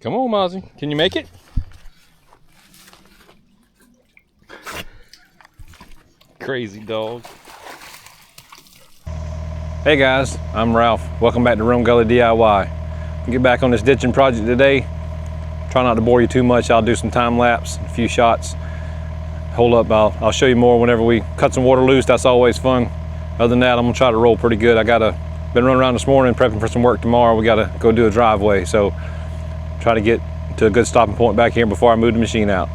Come on, Mozzie. Can you make it? Crazy dog. Hey guys, I'm Ralph. Welcome back to Room Gully DIY. Get back on this ditching project today. Try not to bore you too much. I'll do some time lapse, a few shots. Hold up, I'll show you more whenever we cut some water loose. That's always fun. Other than that, I'm gonna try to roll pretty good. Been running around this morning prepping for some work tomorrow. We gotta go do a driveway, so try to get to a good stopping point back here before I move the machine out.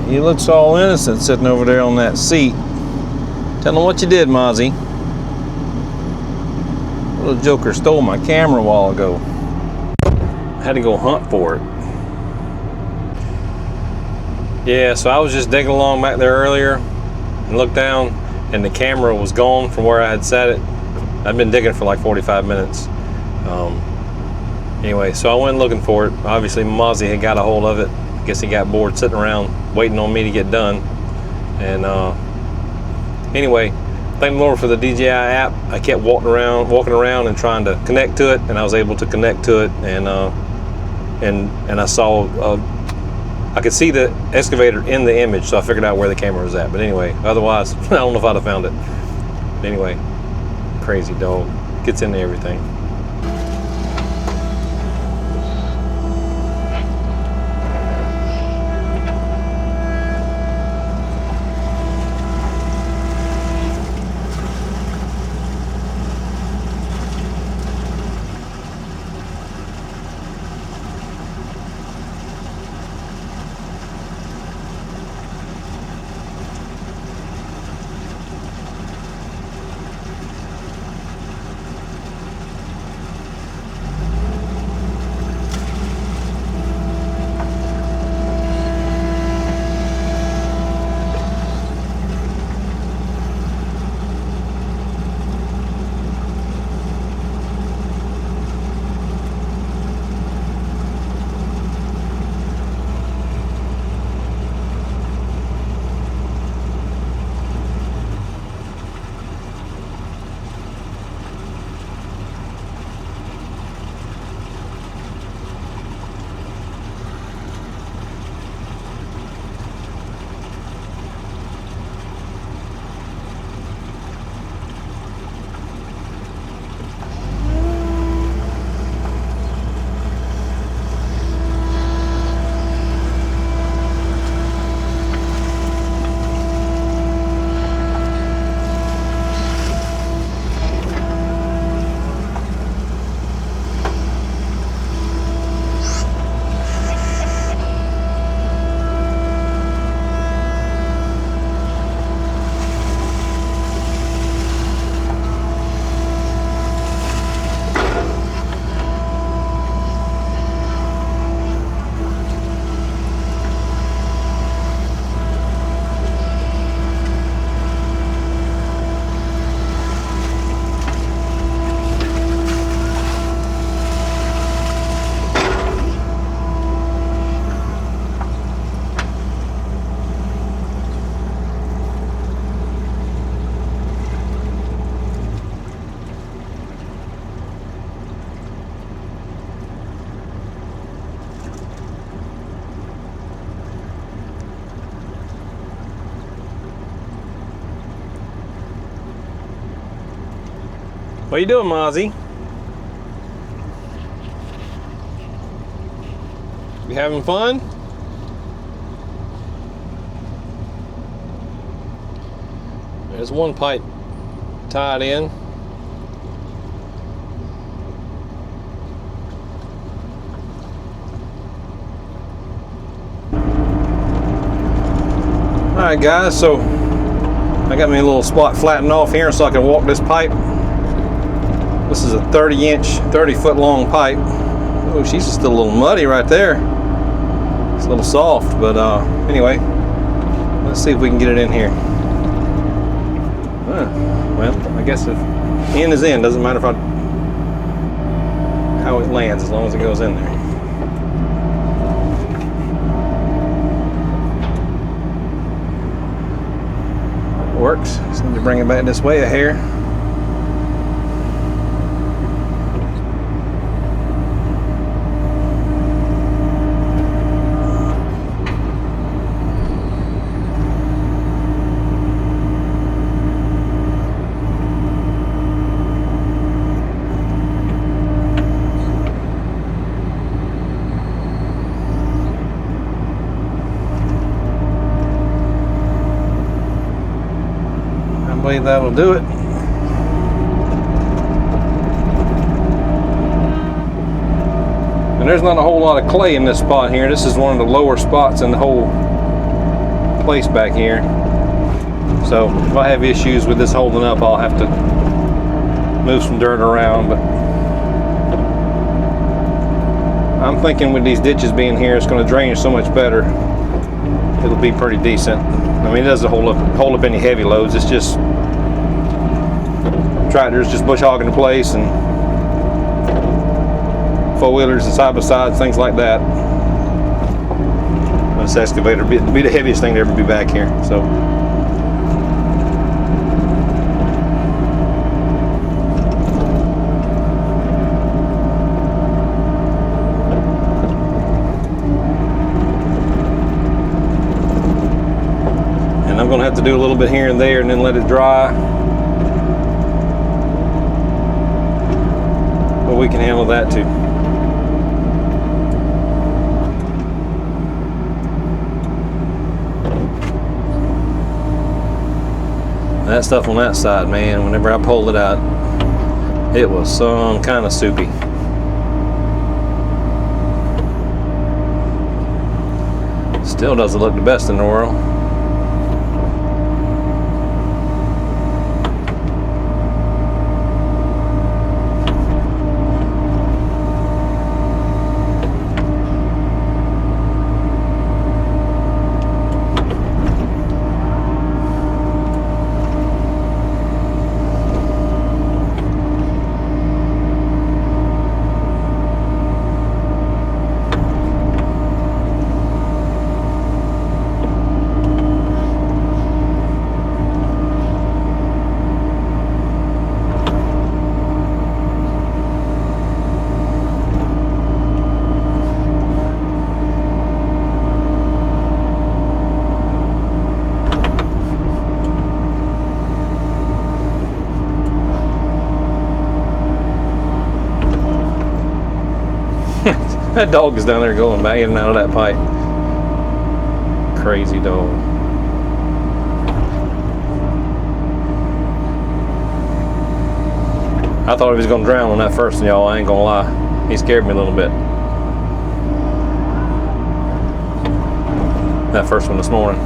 He looks all innocent sitting over there on that seat. Tell him what you did, Mozzie. Little joker stole my camera a while ago. Had to go hunt for it. Yeah, so I was just digging along back there earlier and looked down and the camera was gone from where I had set it. I'd been digging for like 45 minutes. Anyway, so I went looking for it. Obviously Mozzie had got a hold of it. Guess he got bored sitting around waiting on me to get done. And anyway, thank the Lord for the DJI app. I kept walking around and trying to connect to it, and I was able to connect to it, and I saw I could see the excavator in the image, so I figured out where the camera was at. But anyway, otherwise I don't know if I'd have found it. But anyway, crazy dog gets into everything. What you doing, Mozzie? You having fun? There's one pipe tied in. Alright guys, so I got me a little spot flattened off here so I can walk this pipe. This is a 30-foot long pipe. Oh, she's still a little muddy right there. It's a little soft, but anyway, let's see if we can get it in here. Well, I guess if in is in, doesn't matter how it lands as long as it goes in there. Works. Just need to bring it back this way a hair. I believe that'll do it. And there's not a whole lot of clay in this spot here. This is one of the lower spots in the whole place back here. So if I have issues with this holding up, I'll have to move some dirt around. But I'm thinking with these ditches being here, it's going to drain so much better. It'll be pretty decent. I mean, it doesn't hold up any heavy loads. It's just tractors just bush hogging the place and four-wheelers and side-by-sides, things like that. This excavator will be the heaviest thing to ever be back here. So I'm going to have to do a little bit here and there and then let it dry. But we can handle that too. That stuff on that side, man, whenever I pulled it out, it was some kind of soupy. Still doesn't look the best in the world. That dog is down there going back in and out of that pipe. Crazy dog. I thought he was going to drown on that first one, y'all. I ain't going to lie. He scared me a little bit. That first one this morning.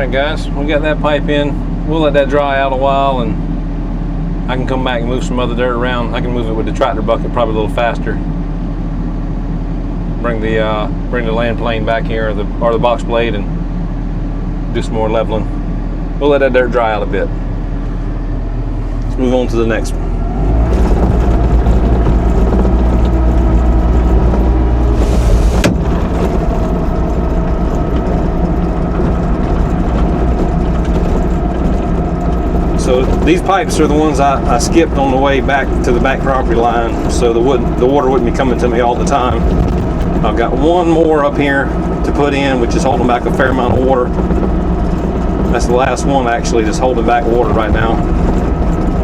Alright guys, we got that pipe in. We'll let that dry out a while and I can come back and move some other dirt around. I can move it with the tractor bucket probably a little faster. Bring the land plane back here, or the box blade, and do some more leveling. We'll let that dirt dry out a bit. Let's move on to the next one. So these pipes are the ones I skipped on the way back to the back property line, so the water wouldn't be coming to me all the time. I've got one more up here to put in, which is holding back a fair amount of water. That's the last one actually that's holding back water right now.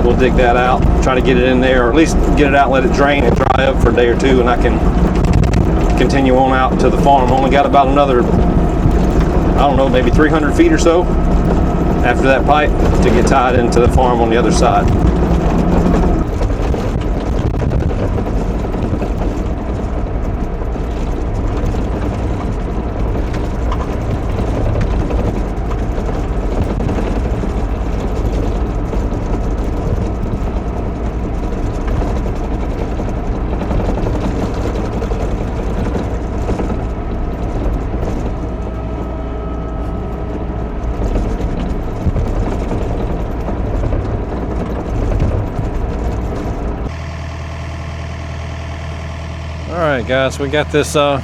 We'll dig that out, try to get it in there, or at least get it out, let it drain and dry up for a day or two, and I can continue on out to the farm. Only got about another, I don't know, maybe 300 feet or so after that pipe to get tied into the farm on the other side. Alright guys, we got this, I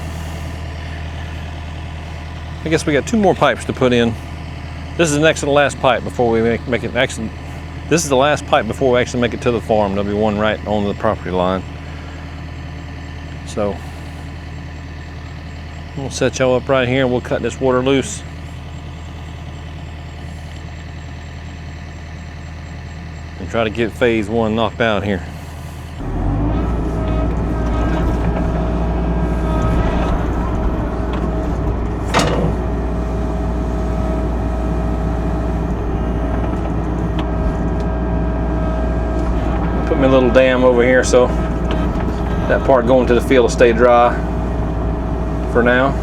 guess we got two more pipes to put in. This is the next to the last pipe before we make it, actually, this is the last pipe before we actually make it to the farm. There'll be one right on the property line. So, we'll set y'all up right here and we'll cut this water loose. And try to get phase one knocked out here. A little dam over here so that part going to the field will stay dry for now.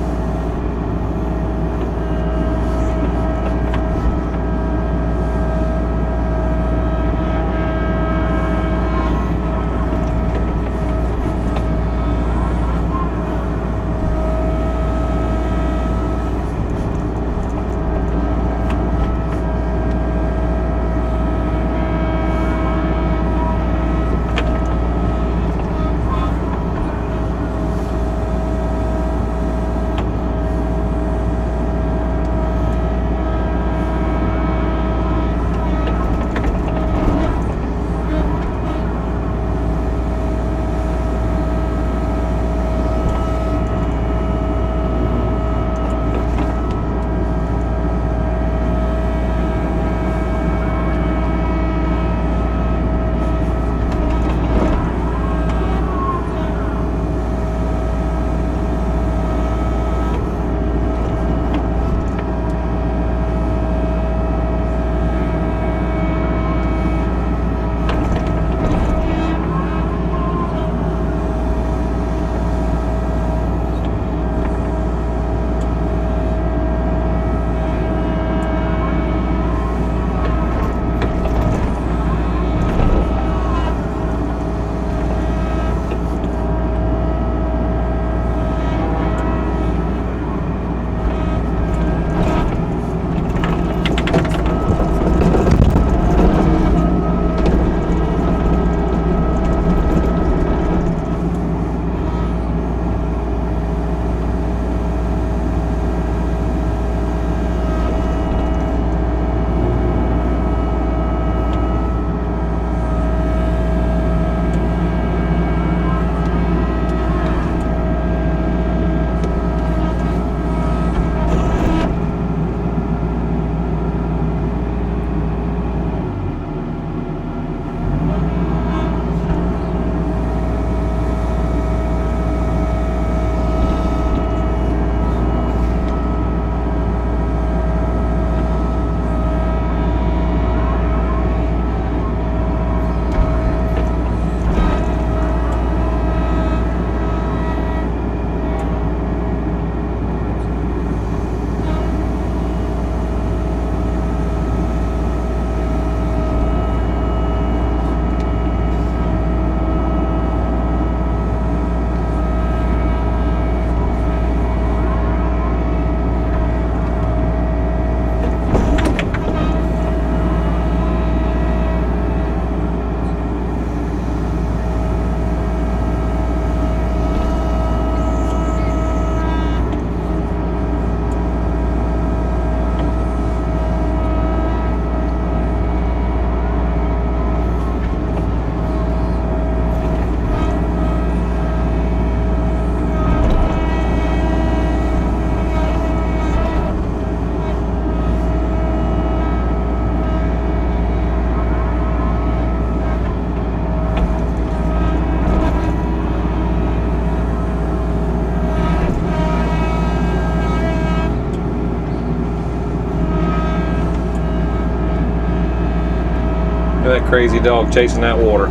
crazy dog chasing that water.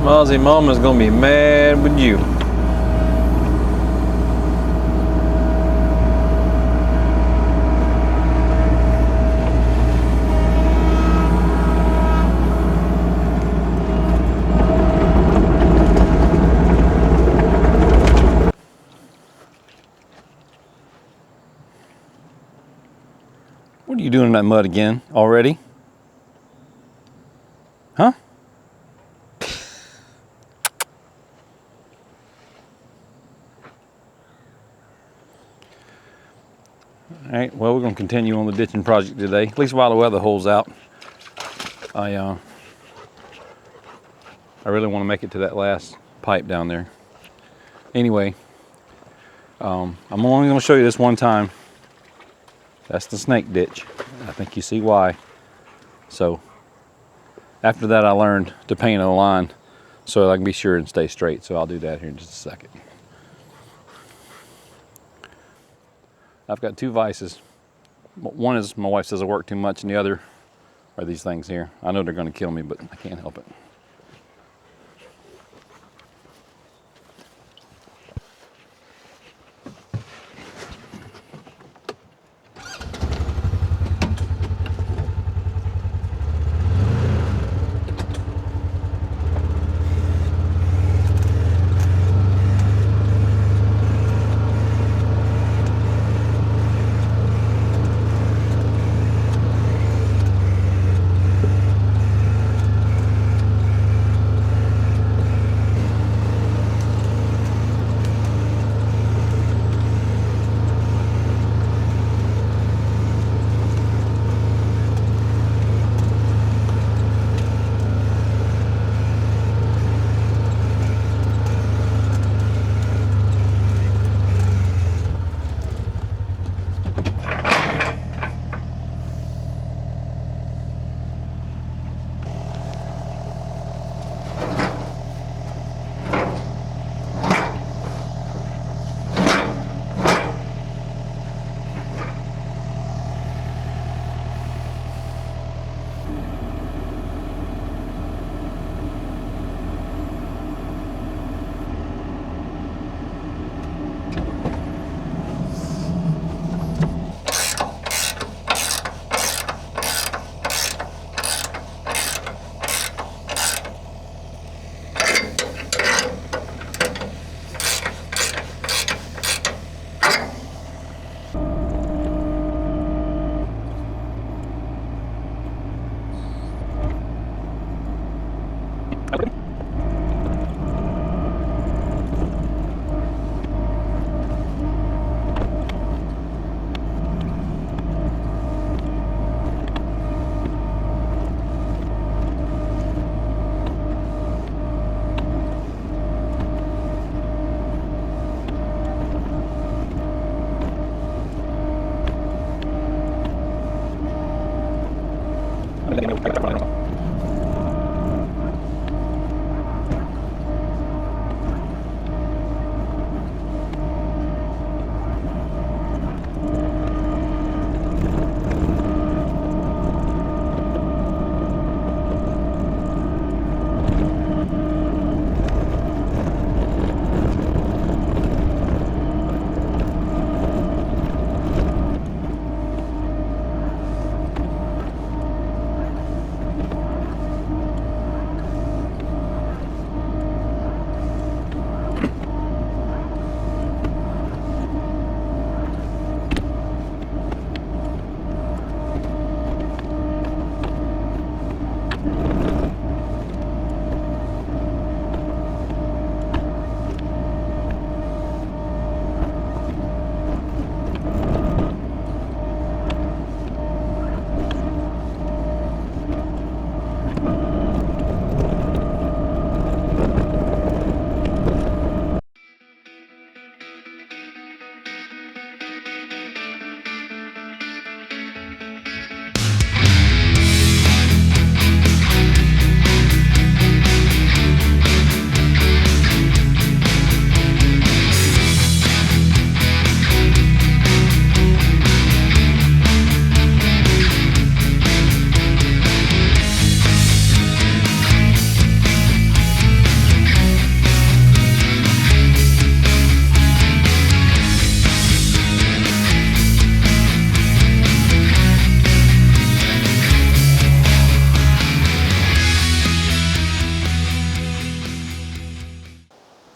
Mozzie Mama's gonna be mad with you. What are you doing in that mud again already? Huh? All right, well, we're gonna continue on the ditching project today, at least while the weather holds out. I really want to make it to that last pipe down there. Anyway, I'm only gonna show you this one time. That's the snake ditch. I think you see why. So after that, I learned to paint a line so I can be sure and stay straight. So I'll do that here in just a second. I've got two vices. One is my wife says I work too much, and the other are these things here. I know they're going to kill me, but I can't help it.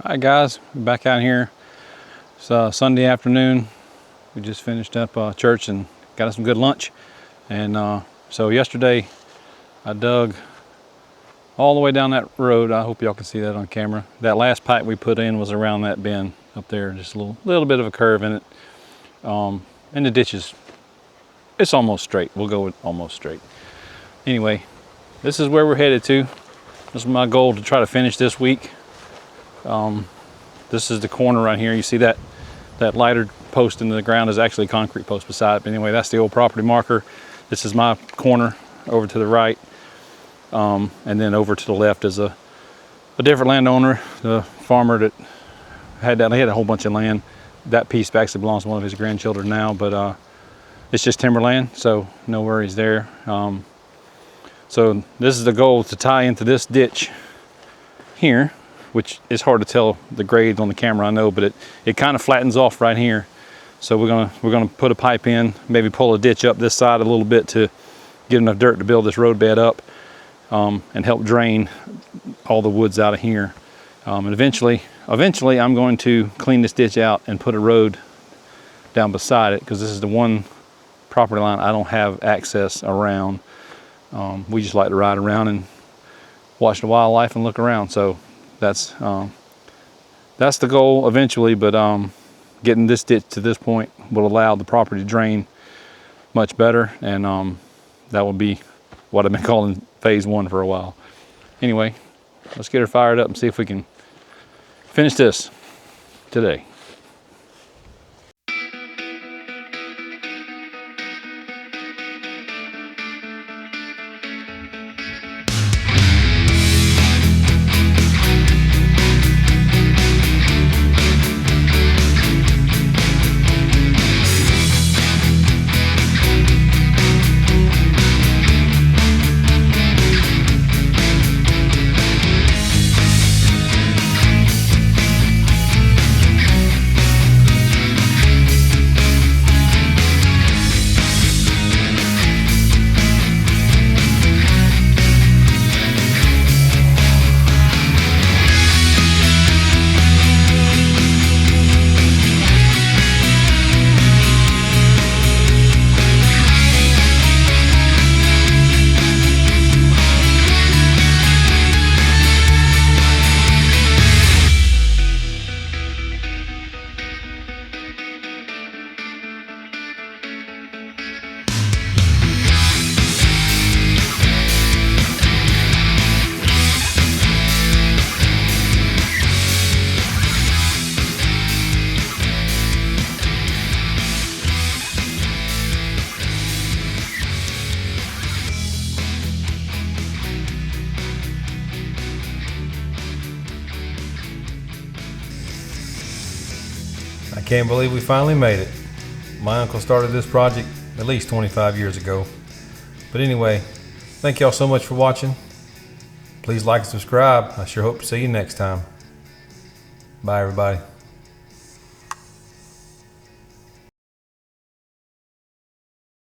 All right, guys, we're back out here. It's Sunday afternoon. We just finished up church and got us some good lunch. And so yesterday I dug all the way down that road. I hope y'all can see that on camera. That last pipe we put in was around that bend up there, just a little bit of a curve in it. And the ditches, it's almost straight. We'll go with almost straight. Anyway, this is where we're headed to. This is my goal, to try to finish this week. This is the corner right here. You see that lighter post in the ground is actually a concrete post beside it. But anyway, that's the old property marker. This is my corner over to the right. And then over to the left is a different landowner, the farmer that had that. He had a whole bunch of land. That piece actually belongs to one of his grandchildren now, but it's just timberland, so no worries there. So this is the goal, to tie into this ditch here, which is hard to tell the grade on the camera, I know, but it kind of flattens off right here. So we're gonna put a pipe in, maybe pull a ditch up this side a little bit to get enough dirt to build this road bed up, and help drain all the woods out of here. And eventually I'm going to clean this ditch out and put a road down beside it, because this is the one property line I don't have access around. We just like to ride around and watch the wildlife and look around. So that's the goal eventually, but getting this ditch to this point will allow the property to drain much better, and that will be what I've been calling phase 1 for a while. Anyway, let's get her fired up and see if we can finish this today. I can't believe we finally made it. My uncle started this project at least 25 years ago. But anyway, thank y'all so much for watching. Please like and subscribe. I sure hope to see you next time. Bye everybody.